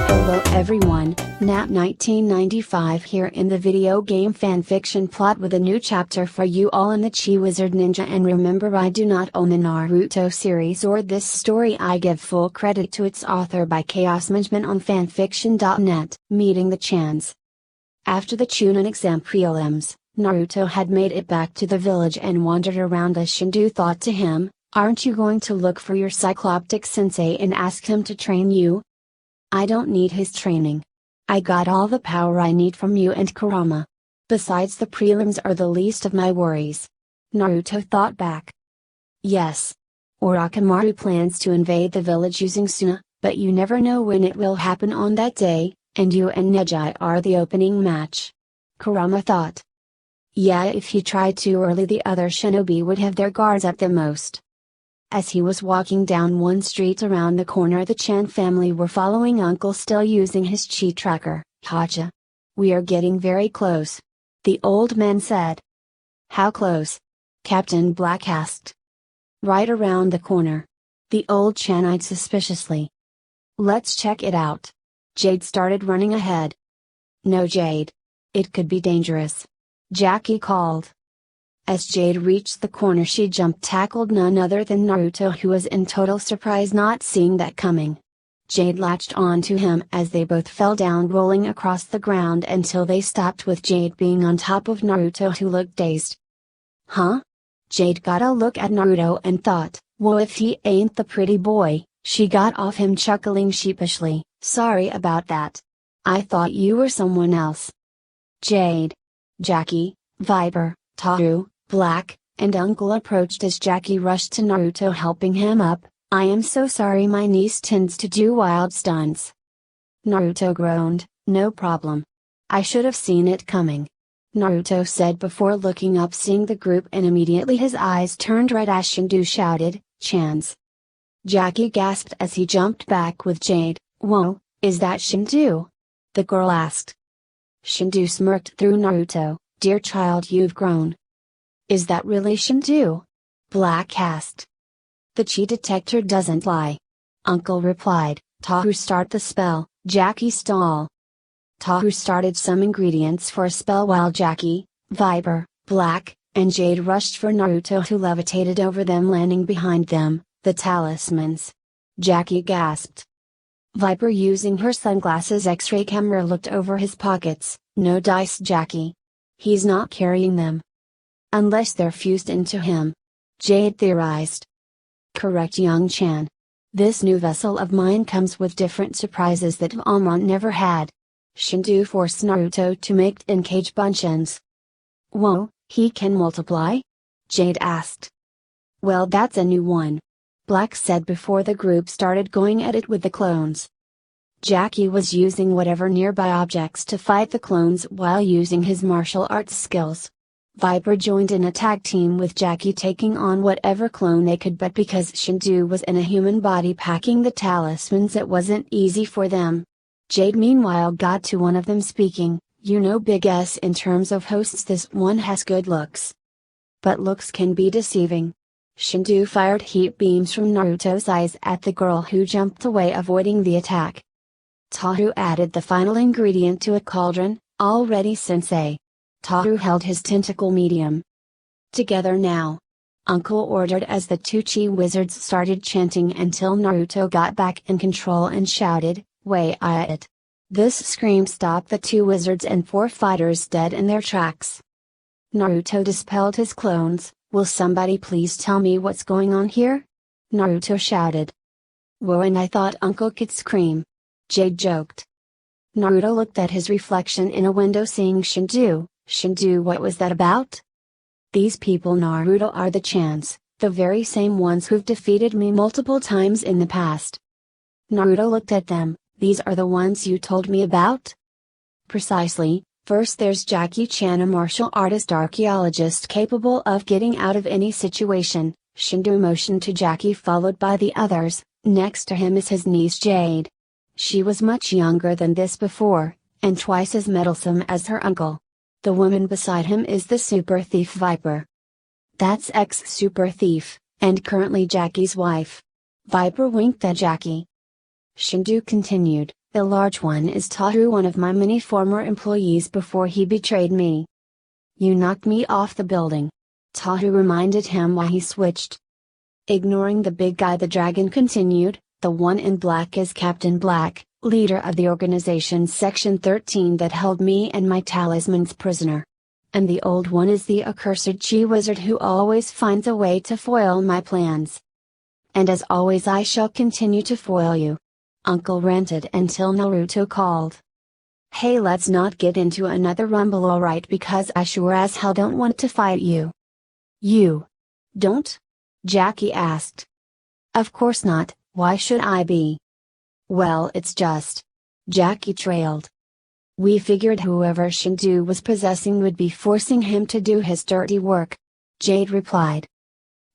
Hello everyone, Nat 1995 here in the video game fanfiction plot with a new chapter for you all in the Chi Wizard Ninja, and remember, I do not own the Naruto series or this story. I give full credit to its author by ChaosMagemon on fanfiction.net. Meeting the Chans. After the Chunin exam prelims, Naruto had made it back to the village and wandered around as Shindu thought to him, "Aren't you going to look for your Cycloptic sensei and ask him to train you? I don't need his training. I got all the power I need from you and Kurama. Besides, the prelims are the least of my worries." Naruto thought back. Yes. Orochimaru plans to invade the village using Suna, but you never know when it will happen on that day, and you and Neji are the opening match. Kurama thought. Yeah, if he tried too early, the other shinobi would have their guards up the most. As he was walking down one street around the corner, the Chan family were following Uncle, still using his chi tracker. "Hacha. We are getting very close," the old man said. "How close?" Captain Black asked. "Right around the corner." The old Chan eyed suspiciously. "Let's check it out." Jade started running ahead. "No, Jade. It could be dangerous," Jackie called. As Jade reached the corner, she tackled none other than Naruto, who was in total surprise not seeing that coming. Jade latched onto him as they both fell down, rolling across the ground until they stopped, with Jade being on top of Naruto, who looked dazed. Huh? Jade got a look at Naruto and thought, "Well, if he ain't the pretty boy." She got off him, chuckling sheepishly. "Sorry about that. I thought you were someone else." Jade, Jackie, Viper, Taru, Black, and Uncle approached as Jackie rushed to Naruto, helping him up. "I am so sorry, my niece tends to do wild stunts." Naruto groaned. "No problem. I should have seen it coming," Naruto said before looking up, seeing the group, and immediately his eyes turned red as Shindu shouted, "Chans!" Jackie gasped as he jumped back with Jade. "Whoa, is that Shindu?" the girl asked. Shindu smirked through Naruto. "Dear child, you've grown." "Is that really Shindu?" Black asked. "The chi detector doesn't lie," Uncle replied. "Tahu, start the spell." Jackie stall. Tahu started some ingredients for a spell while Jackie, Viper, Black, and Jade rushed for Naruto, who levitated over them, landing behind them. "The talismans." Jackie gasped. Viper, using her sunglasses X-ray camera, looked over his pockets. "No dice, Jackie. He's not carrying them." "Unless they're fused into him," Jade theorized. "Correct, young Chan. This new vessel of mine comes with different surprises that Valmont never had." Shindu forced Naruto to make Tenkage Bunchins. "Whoa, he can multiply?" Jade asked. "Well, that's a new one," Black said before the group started going at it with the clones. Jackie was using whatever nearby objects to fight the clones while using his martial arts skills. Viper joined in a tag team with Jackie, taking on whatever clone they could, but because Shindu was in a human body packing the talismans, it wasn't easy for them. Jade meanwhile got to one of them, speaking, "You know, Big S, in terms of hosts, this one has good looks. But looks can be deceiving." Shindu fired heat beams from Naruto's eyes at the girl, who jumped away, avoiding the attack. Tahu added the final ingredient to a cauldron. "All ready, sensei." Tahu held his tentacle medium. "Together now," Uncle ordered as the two chi wizards started chanting until Naruto got back in control and shouted, "Way it!" This scream stopped the two wizards and 4 fighters dead in their tracks. Naruto dispelled his clones. "Will somebody please tell me what's going on here?" Naruto shouted. "Whoa, and I thought Uncle could scream," Jade joked. Naruto looked at his reflection in a window, seeing Shindu. "Shindu, what was that about?" "These people, Naruto, are the Chans, the very same ones who've defeated me multiple times in the past." Naruto looked at them. "These are the ones you told me about?" "Precisely. First there's Jackie Chan, a martial artist archaeologist capable of getting out of any situation." Shindu motioned to Jackie, followed by the others. "Next to him is his niece Jade. She was much younger than this before, and twice as meddlesome as her uncle. The woman beside him is the super thief Viper." "That's ex-super thief," and currently Jackie's wife. Viper winked at Jackie. Shindu continued, the large one is Taru, one of my many former employees before he betrayed me. You knocked me off the building. Taru reminded him why he switched. Ignoring the big guy, the dragon continued, the one in black is Captain Black, leader of the organization's Section 13 that held me and my talismans prisoner. And the old one is the accursed Chi wizard who always finds a way to foil my plans. And as always I shall continue to foil you. Uncle ranted until Naruto called. Hey, let's not get into another rumble, alright, because I sure as hell don't want to fight you. You don't? Jackie asked. Of course not, why should I be? Well, it's just. Jackie trailed. We figured whoever Shindu was possessing would be forcing him to do his dirty work. Jade replied.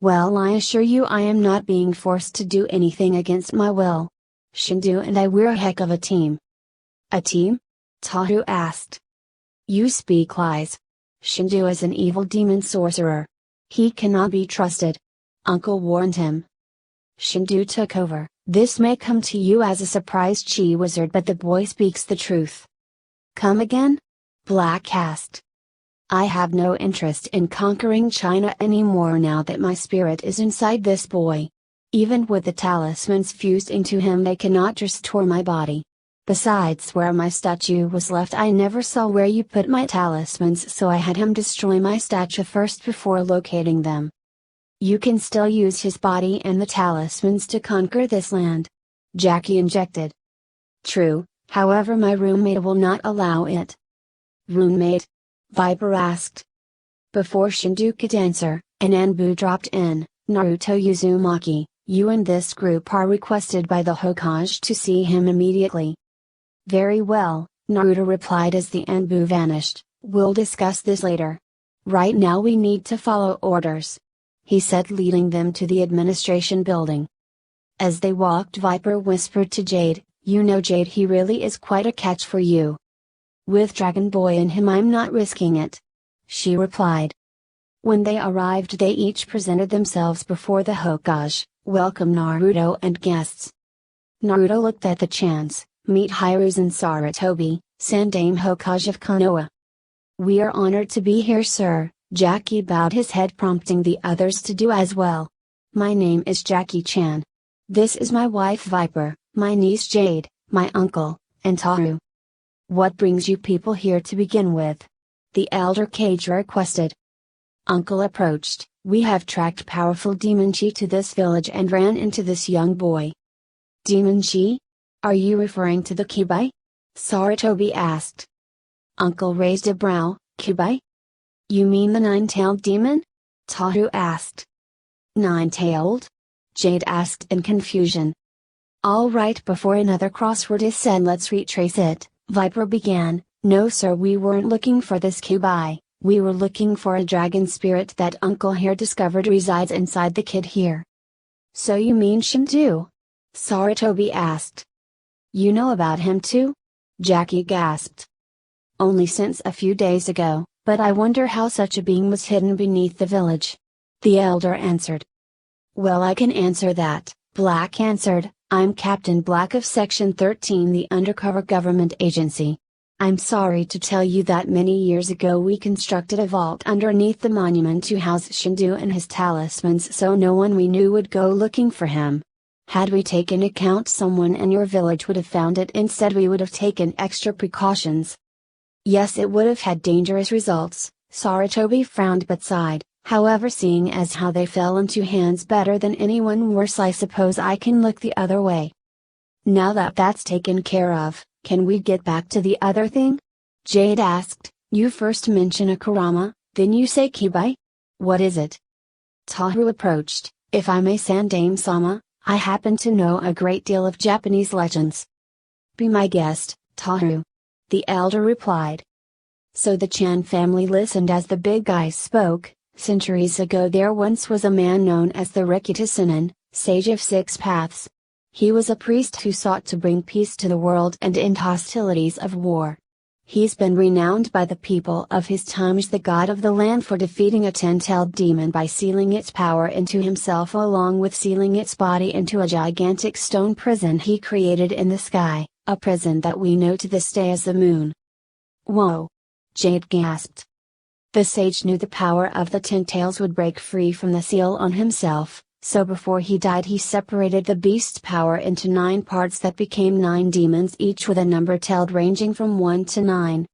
Well, I assure you I am not being forced to do anything against my will. Shindu and I, we're a heck of a team. A team? Taru asked. You speak lies. Shindu is an evil demon sorcerer. He cannot be trusted. Uncle warned him. Shindu took over. This may come to you as a surprise, Chi wizard, but the boy speaks the truth. Come again? Black asked. I have no interest in conquering China anymore now that my spirit is inside this boy. Even with the talismans fused into him, they cannot restore my body. Besides, where my statue was left, I never saw where you put my talismans, so I had him destroy my statue first before locating them. You can still use his body and the talismans to conquer this land. Jackie injected. True, however my roommate will not allow it. Roommate? Viper asked. Before Shindu could answer, an Anbu dropped in. Naruto Uzumaki, you and this group are requested by the Hokage to see him immediately. Very well, Naruto replied as the Anbu vanished, we'll discuss this later. Right now we need to follow orders. He said, leading them to the administration building. As they walked, Viper whispered to Jade, you know Jade, he really is quite a catch for you. With Dragon Boy in him I'm not risking it. She replied. When they arrived they each presented themselves before the Hokage, welcome Naruto and guests. Naruto looked at the chants, meet Hiruzen Sarutobi, Sandaime Hokage of Konoha. We are honored to be here, sir. Jackie bowed his head, prompting the others to do as well. My name is Jackie Chan. This is my wife Viper, my niece Jade, my uncle, and Taru. What brings you people here to begin with? The elder Kage requested. Uncle approached. We have tracked powerful demon chi to this village and ran into this young boy. Demon chi? Are you referring to the Kibai? Sarutobi asked. Uncle raised a brow. Kibai? You mean the nine-tailed demon? Taru asked. Nine-tailed? Jade asked in confusion. All right, before another crossword is said, let's retrace it. Viper began. No sir, we weren't looking for this Kibai, we were looking for a dragon spirit that uncle here discovered resides inside the kid here. So you mean Shindu? Sarutobi asked. You know about him too? Jackie gasped. Only since a few days ago, but I wonder how such a being was hidden beneath the village. The elder answered. Well, I can answer that, Black answered. I'm Captain Black of Section 13, the undercover government agency. I'm sorry to tell you that many years ago we constructed a vault underneath the monument to house Shindu and his talismans so no one we knew would go looking for him. Had we taken account, someone in your village would have found it. Instead we would have taken extra precautions. Yes, it would have had dangerous results. Sarutobi frowned but sighed. However, seeing as how they fell into hands better than anyone worse, I suppose I can look the other way. Now that that's taken care of, can we get back to the other thing? Jade asked. You first mention a Kurama, then you say Kibai? What is it? Taru approached. If I may, Sandaime-sama, I happen to know a great deal of Japanese legends. Be my guest, Taru. The elder replied. So the Chan family listened as the big guy spoke. Centuries ago there once was a man known as the Rikita-senen, sage of six paths. He was a priest who sought to bring peace to the world and end hostilities of war. He's been renowned by the people of his time as the god of the land for defeating a 10-tailed demon by sealing its power into himself along with sealing its body into a gigantic stone prison he created in the sky, a prison that we know to this day as the moon. Whoa! Jade gasped. The sage knew the power of the 10 tails would break free from the seal on himself, so before he died he separated the beast's power into 9 parts that became 9 demons, each with a number tailed ranging from 1 to 9.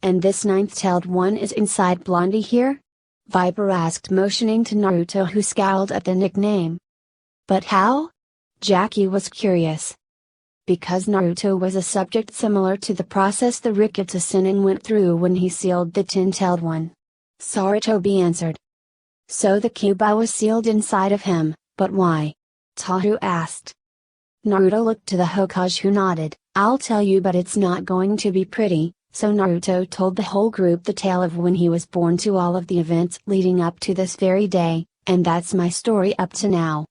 And this 9th-tailed one is inside Blondie here? Viper asked, motioning to Naruto, who scowled at the nickname. But how? Jackie was curious. Because Naruto was a subject similar to the process the Rikita Sennin went through when he sealed the 10-tailed one. Sarutobi answered. So the Kyuubi was sealed inside of him, but why? Tahu asked. Naruto looked to the Hokage, who nodded. I'll tell you, but it's not going to be pretty. So Naruto told the whole group the tale of when he was born to all of the events leading up to this very day, and that's my story up to now.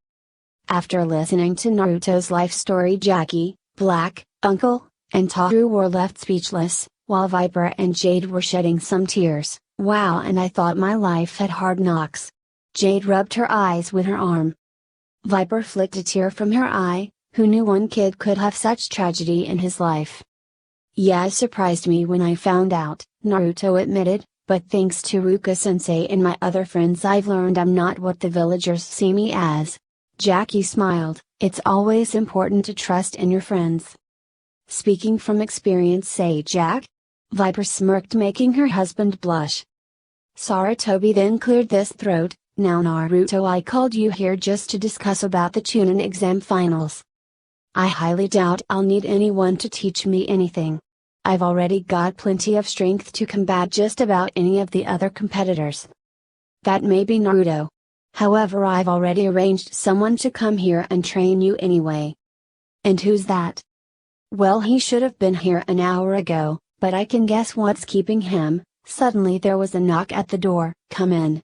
After listening to Naruto's life story, Jackie, Black, Uncle, and Tahu were left speechless, while Viper and Jade were shedding some tears. Wow, and I thought my life had hard knocks. Jade rubbed her eyes with her arm. Viper flicked a tear from her eye. Who knew one kid could have such tragedy in his life? Yeah, it surprised me when I found out, Naruto admitted, but thanks to Ruka-sensei and my other friends I've learned I'm not what the villagers see me as. Jackie smiled. It's always important to trust in your friends. Speaking from experience, say Jack? Viper smirked, making her husband blush. Sarutobi then cleared his throat. Now Naruto, I called you here just to discuss about the Chunin exam finals. I highly doubt I'll need anyone to teach me anything. I've already got plenty of strength to combat just about any of the other competitors. That may be, Naruto. However, I've already arranged someone to come here and train you anyway. And who's that? Well, he should have been here an hour ago, but I can guess what's keeping him. Suddenly there was a knock at the door. Come in.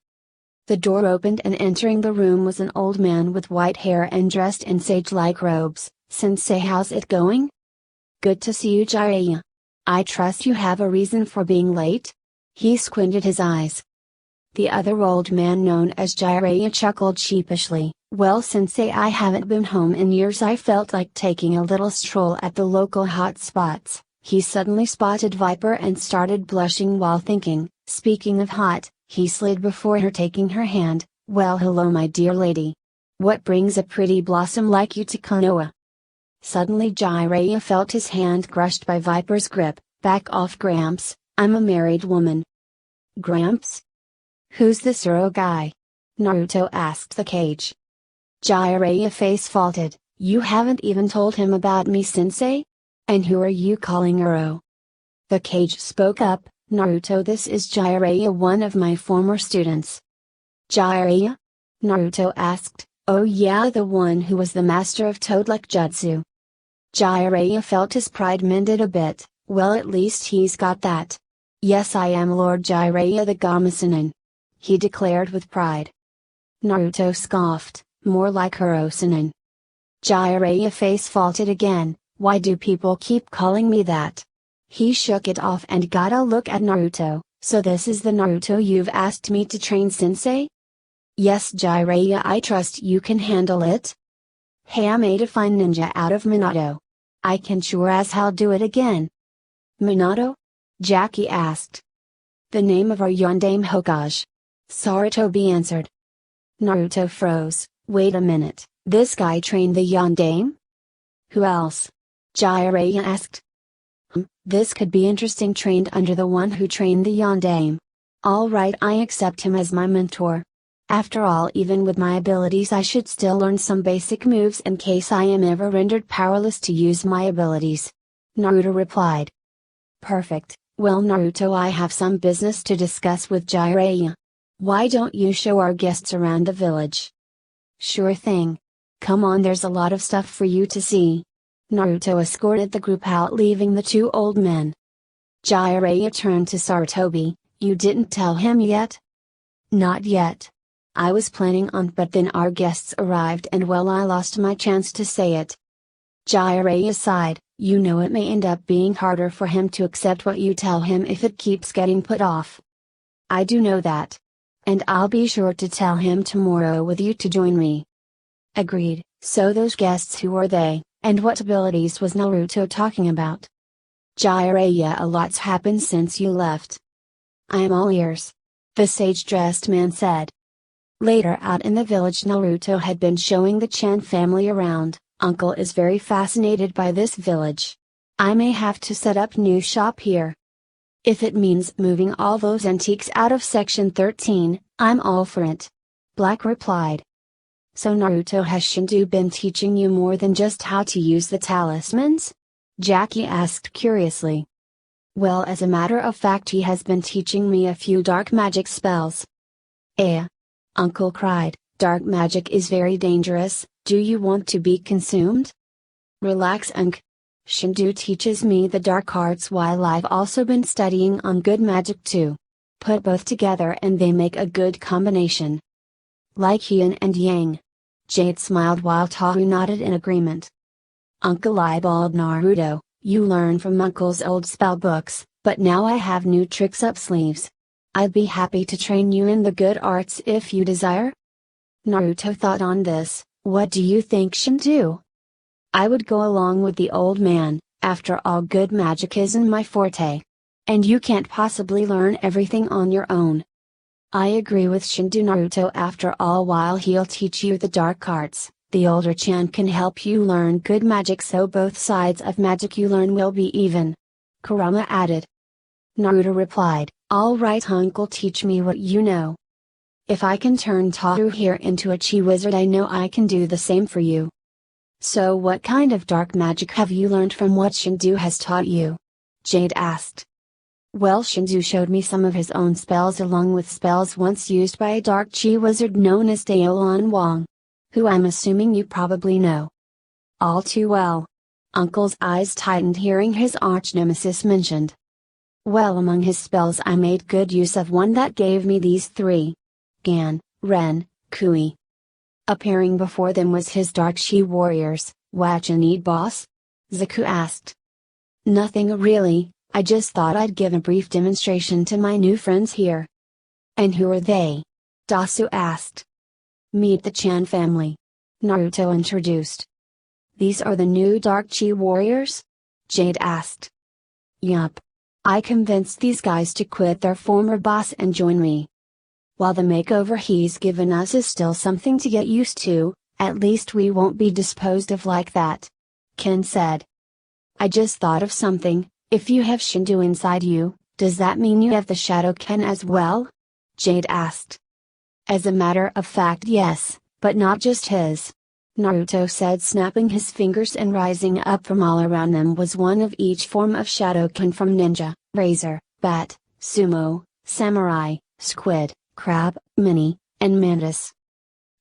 The door opened and entering the room was an old man with white hair and dressed in sage-like robes. Sensei, how's it going? Good to see you, Jiraiya. I trust you have a reason for being late? He squinted his eyes. The other old man, known as Jiraiya, chuckled sheepishly. Well, Sensei, I haven't been home in years. I felt like taking a little stroll at the local hot spots. He suddenly spotted Viper and started blushing while thinking, speaking of hot, he slid before her, taking her hand. Well, hello, my dear lady. What brings a pretty blossom like you to Konoha? Suddenly Jiraiya felt his hand crushed by Viper's grip. Back off, Gramps, I'm a married woman. Gramps? Who's this Uro guy? Naruto asked the cage. Jiraiya face faulted. You haven't even told him about me, Sensei? And who are you calling Uro? The cage spoke up. Naruto, this is Jiraiya, one of my former students. Jiraiya? Naruto asked. Oh yeah, the one who was the master of toad-like jutsu. Jiraiya felt his pride mended a bit. Well, at least he's got that. Yes, I am Lord Jiraiya the Gamasanin. He declared with pride. Naruto scoffed, more like Hirosanin. Jiraiya face faulted again. Why do people keep calling me that? He shook it off and got a look at Naruto. So this is the Naruto you've asked me to train, Sensei? Yes, Jiraiya, I trust you can handle it. Hey, I made a fine ninja out of Minato. I can sure as hell do it again. Minato? Jackie asked. The name of our Yondaime Hokage. Sarutobi answered. Naruto froze. Wait a minute, this guy trained the Yondaime? Who else? Jiraiya asked. This could be interesting. Trained under the one who trained the Yondaime. Alright, I accept him as my mentor. After all, even with my abilities I should still learn some basic moves in case I am ever rendered powerless to use my abilities. Naruto replied. Perfect. Well, Naruto, I have some business to discuss with Jiraiya. Why don't you show our guests around the village? Sure thing. Come on, there's a lot of stuff for you to see. Naruto escorted the group out, leaving the two old men. Jiraiya turned to Sarutobi. You didn't tell him yet? Not yet. I was planning on, but then our guests arrived and well, I lost my chance to say it. Jiraiya sighed. You know it may end up being harder for him to accept what you tell him if it keeps getting put off. I do know that. And I'll be sure to tell him tomorrow with you to join me. Agreed. So those guests, who were they, and what abilities was Naruto talking about? Jiraiya, a lot's happened since you left. I am all ears. The sage-dressed man said. Later out in the village, Naruto had been showing the Chan family around. Uncle is very fascinated by this village. I may have to set up new shop here. If it means moving all those antiques out of Section 13, I'm all for it. Black replied. So Naruto, has Shindu been teaching you more than just how to use the talismans? Jackie asked curiously. Well, as a matter of fact, he has been teaching me a few dark magic spells. Uncle cried, dark magic is very dangerous. Do you want to be consumed? Relax, Unc. Shindu teaches me the dark arts while I've also been studying on good magic too. Put both together and they make a good combination. Like yin and yang. Jade smiled while Tahu nodded in agreement. Uncle eyeballed Naruto, you learn from Uncle's old spell books, but now I have new tricks up sleeves. I'd be happy to train you in the good arts if you desire. Naruto thought on this. What do you think, Shindu? I would go along with the old man. After all, good magic isn't my forte. And you can't possibly learn everything on your own. I agree with Shindu. Naruto, after all, while he'll teach you the dark arts, the older Chan can help you learn good magic, so both sides of magic you learn will be even. Kurama added. Naruto replied, all right Uncle, teach me what you know. If I can turn Tahu here into a chi wizard, I know I can do the same for you. So what kind of dark magic have you learned from what Shindu has taught you? Jade asked. Well, Shindu showed me some of his own spells along with spells once used by a dark chi wizard known as Daolan Wang. Who I'm assuming you probably know. All too well. Uncle's eyes tightened hearing his arch nemesis mentioned. Well, among his spells I made good use of one that gave me these three. Gan, Ren, Kui. Appearing before them was his dark chi warriors. What you need, boss? Zaku asked. Nothing really, I just thought I'd give a brief demonstration to my new friends here. And who are they? Dasu asked. Meet the Chan family. Naruto introduced. These are the new dark chi warriors? Jade asked. Yup. I convinced these guys to quit their former boss and join me. While the makeover he's given us is still something to get used to, at least we won't be disposed of like that. Ken said. I just thought of something, if you have Shindu inside you, does that mean you have the Shadow Ken as well? Jade asked. As a matter of fact, yes, but not just his. Naruto said, snapping his fingers, and rising up from all around them was one of each form of Shadow Ken, from ninja, razor, bat, sumo, samurai, squid, crab, mini, and mantis.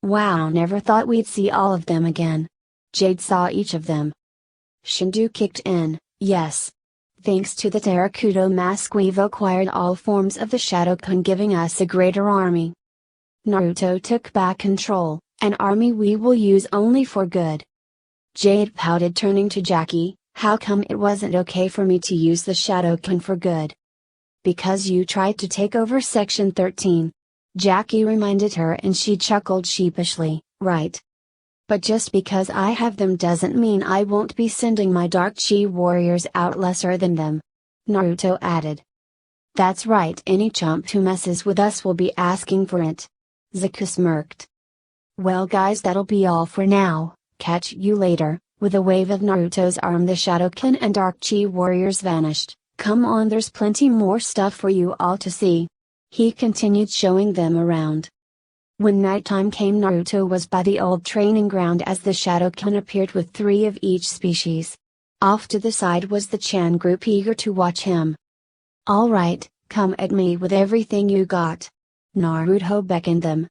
Wow, never thought we'd see all of them again. Jade saw each of them. Shindu kicked in, yes. Thanks to the Terrakudo mask we've acquired all forms of the Shadow Ken, giving us a greater army. Naruto took back control, an army we will use only for good. Jade pouted, turning to Jackie, how come it wasn't okay for me to use the Shadow Ken for good? Because you tried to take over Section 13. Jackie reminded her, and she chuckled sheepishly, right. But just because I have them doesn't mean I won't be sending my dark chi warriors out lesser than them. Naruto added. That's right, any chump who messes with us will be asking for it. Zaku smirked. Well guys, that'll be all for now, catch you later. With a wave of Naruto's arm, the Shadow Ken and dark chi warriors vanished. Come on, there's plenty more stuff for you all to see. He continued showing them around. When nighttime came, Naruto was by the old training ground as the Shadow Ken appeared with 3 of each species. Off to the side was the Chan group, eager to watch him. Alright, come at me with everything you got. Naruto beckoned them.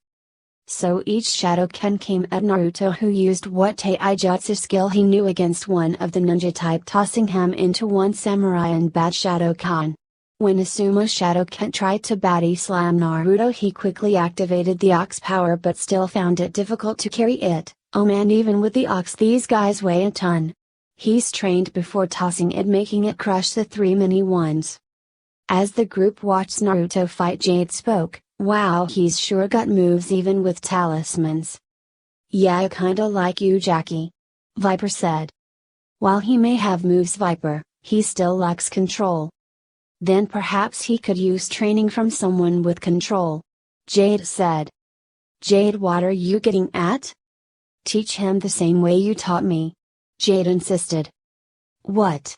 So each Shadow Ken came at Naruto, who used what taijutsu skill he knew against one of the ninja type, tossing him into one samurai and bat Shadow Ken. When a sumo Shadow Ken tried to body slam Naruto, he quickly activated the ox power but still found it difficult to carry it. Oh man, even with the ox these guys weigh a ton. He's trained before tossing it, making it crush the 3 mini ones. As the group watched Naruto fight, Jade spoke, "Wow, he's sure got moves even with talismans." "Yeah, kinda like you, Jackie," Viper said. "While he may have moves, Viper, he still lacks control." "Then perhaps he could use training from someone with control," Jade said. "Jade, what are you getting at?" "Teach him the same way you taught me," Jade insisted. "What?"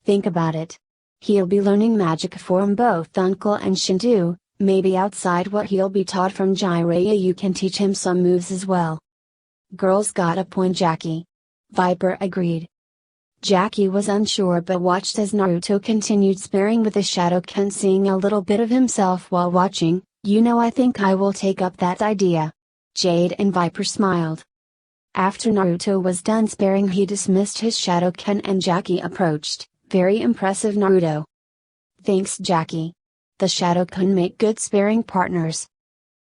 "Think about it. He'll be learning magic from both Uncle and Shindu, maybe outside what he'll be taught from Jiraiya you can teach him some moves as well." "Girls got a point, Jackie," Viper agreed. Jackie was unsure but watched as Naruto continued sparring with the Shadoken, seeing a little bit of himself while watching. I think I will take up that idea." Jade and Viper smiled. After Naruto was done sparring, he dismissed his Shadoken and Jackie approached. "Very impressive, Naruto." "Thanks, Jackie. The Shadoken make good sparring partners."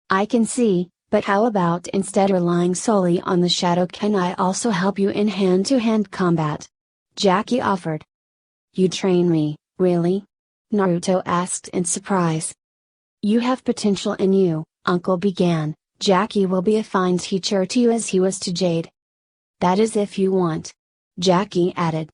"I can see, but how about instead relying solely on the Shadoken, I also help you in hand-to-hand combat?" Jackie offered. "You train me, really?" Naruto asked in surprise. "You have potential in you," Uncle began. "Jackie will be a fine teacher to you as he was to Jade." "That is if you want," Jackie added.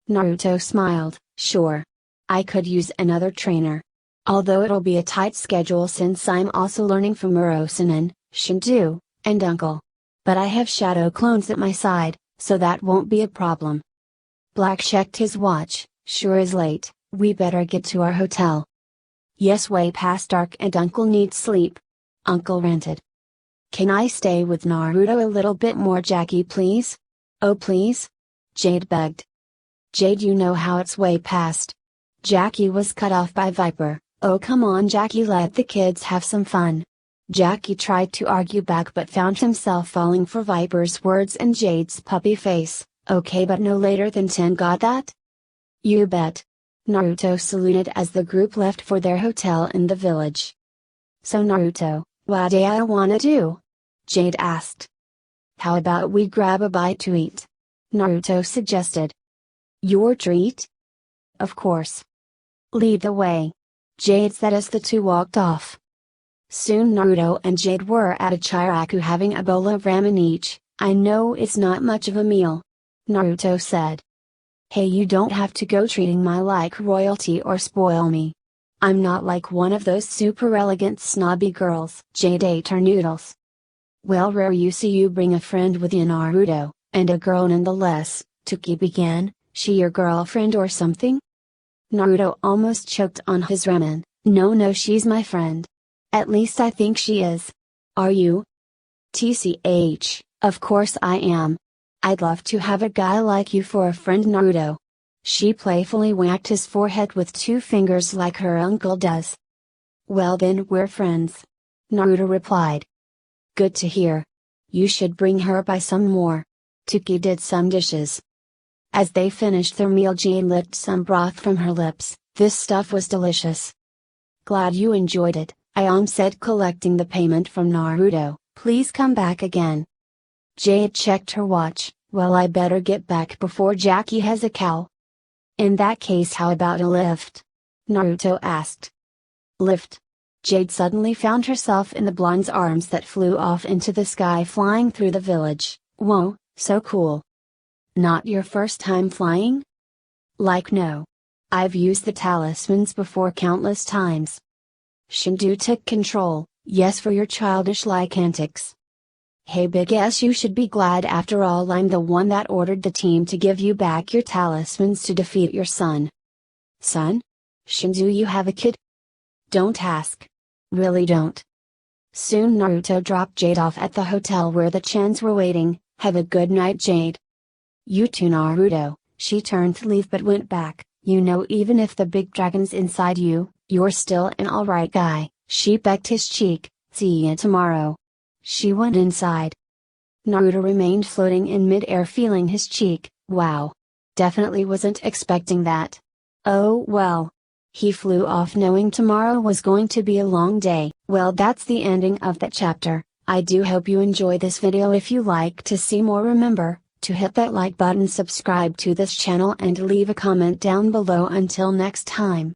Naruto smiled. "Sure. I could use another trainer. Although it'll be a tight schedule since I'm also learning from Urosanin, Shindu, and Uncle. But I have shadow clones at my side, so that won't be a problem." Black checked his watch. "Sure is late, we better get to our hotel." "Yes, way past dark and Uncle needs sleep," Uncle ranted. "Can I stay with Naruto a little bit more, Jackie, please?" "Oh please?" Jade begged. "Jade, you know how it's way past." Jackie was cut off by Viper. "Oh come on, Jackie, let the kids have some fun." Jackie tried to argue back but found himself falling for Viper's words and Jade's puppy face. "Okay, but no later than 10, got that?" "You bet." Naruto saluted as the group left for their hotel in the village. "So Naruto, what do I wanna do?" Jade asked. "How about we grab a bite to eat?" Naruto suggested. "Your treat?" "Of course." "Lead the way," Jade said as the two walked off. Soon Naruto and Jade were at a Chiraku having a bowl of ramen each. "I know it's not much of a meal," Naruto said. "Hey, you don't have to go treating me like royalty or spoil me. I'm not like one of those super elegant snobby girls." Jade ate her noodles. "Well, rare you see you bring a friend with you, Naruto, and a girl nonetheless," Tuki began. "She your girlfriend or something?" Naruto almost choked on his ramen. No, she's my friend. At least I think she is." "Are you?" "TCH, of course I am. I'd love to have a guy like you for a friend, Naruto." She playfully whacked his forehead with 2 fingers like her uncle does. "Well then we're friends," Naruto replied. "Good to hear. You should bring her by some more." Tuki did some dishes. As they finished their meal, Jade licked some broth from her lips. "This stuff was delicious." "Glad you enjoyed it," Iom said, collecting the payment from Naruto. "Please come back again." Jade checked her watch. "Well, I better get back before Jackie has a cow." "In that case, how about a lift?" Naruto asked. "Lift?" Jade suddenly found herself in the blonde's arms that flew off into the sky, flying through the village. "Whoa, so cool. Not your first time flying?" "Like no. I've used the talismans before countless times." Shindu took control. "Yes, for your childish-like antics." "Hey, big S, you should be glad, after all I'm the one that ordered the team to give you back your talismans to defeat your son." "Son? Shindu, you have a kid?" "Don't ask. Really don't." Soon Naruto dropped Jade off at the hotel where the Chans were waiting. "Have a good night, Jade." "You too, Naruto." She turned to leave but went back. Even if the big dragon's inside you, you're still an alright guy." She pecked his cheek. "See you tomorrow." She went inside. Naruto remained floating in mid-air, feeling his cheek. Wow. Definitely wasn't expecting that. Oh well. He flew off knowing tomorrow was going to be a long day. Well, that's the ending of that chapter. I do hope you enjoy this video. If you like to see more, remember to hit that like button, subscribe to this channel and leave a comment down below. Until next time.